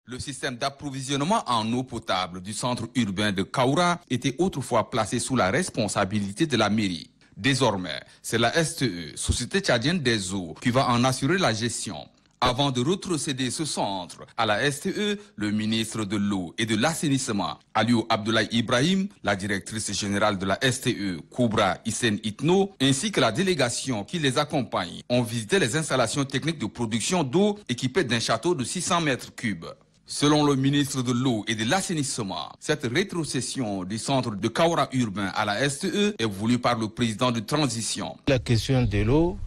Le système d'approvisionnement en eau potable du centre urbain de Kaoura était autrefois placé sous la responsabilité de la mairie. Désormais, c'est la STE, Société tchadienne des eaux, qui va en assurer la gestion. Avant de retrocéder ce centre à la STE, le ministre de l'eau et de l'assainissement, Aliou Abdoulaye Ibrahim, la directrice générale de la STE, Koubra Hissène Itno, ainsi que la délégation qui les accompagne, ont visité les installations techniques de production d'eau équipées d'un château de 600 mètres cubes. Selon le ministre de l'eau et de l'assainissement, cette rétrocession du centre de Kaoura urbain à la STE est voulue par le président de transition. La question de l'eau,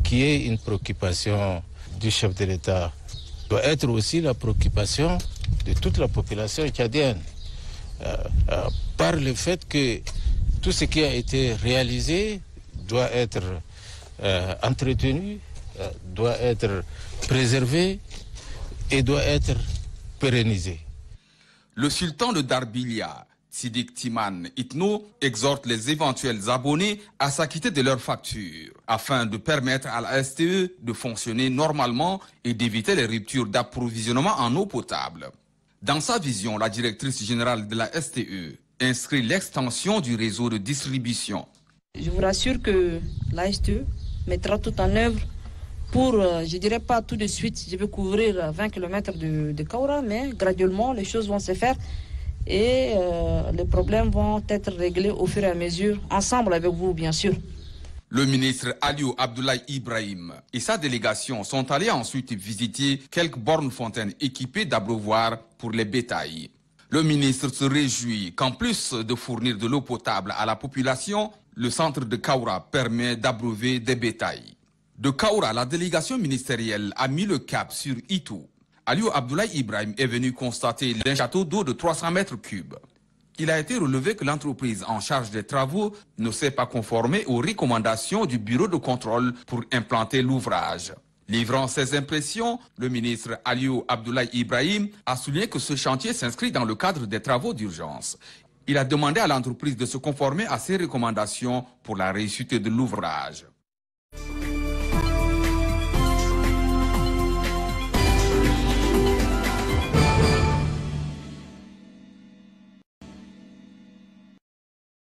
qui est une préoccupation du chef de l'État, doit être aussi la préoccupation de toute la population tchadienne. Par le fait que tout ce qui a été réalisé doit être entretenu, doit être préservé et doit être pérennisé. Le sultan de Darbilia, Sidik Timan Itno, exhorte les éventuels abonnés à s'acquitter de leurs factures afin de permettre à la STE de fonctionner normalement et d'éviter les ruptures d'approvisionnement en eau potable. Dans sa vision, la directrice générale de la STE inscrit l'extension du réseau de distribution. Je vous rassure que la STE mettra tout en œuvre pour, je dirais pas tout de suite, je vais couvrir 20 km de Kaoura, mais graduellement les choses vont se faire et les problèmes vont être réglés au fur et à mesure, ensemble avec vous bien sûr. Le ministre Aliou Abdoulaye Ibrahim et sa délégation sont allés ensuite visiter quelques bornes fontaines équipées d'abreuvoirs pour les bétails. Le ministre se réjouit qu'en plus de fournir de l'eau potable à la population, le centre de Kaoura permet d'abreuver des bétails. De Kaoura, la délégation ministérielle a mis le cap sur Itou. Aliou Abdoulaye Ibrahim est venu constater un château d'eau de 300 mètres cubes. Il a été relevé que l'entreprise en charge des travaux ne s'est pas conformée aux recommandations du bureau de contrôle pour implanter l'ouvrage. Livrant ses impressions, le ministre Aliou Abdoulaye Ibrahim a souligné que ce chantier s'inscrit dans le cadre des travaux d'urgence. Il a demandé à l'entreprise de se conformer à ces recommandations pour la réussite de l'ouvrage.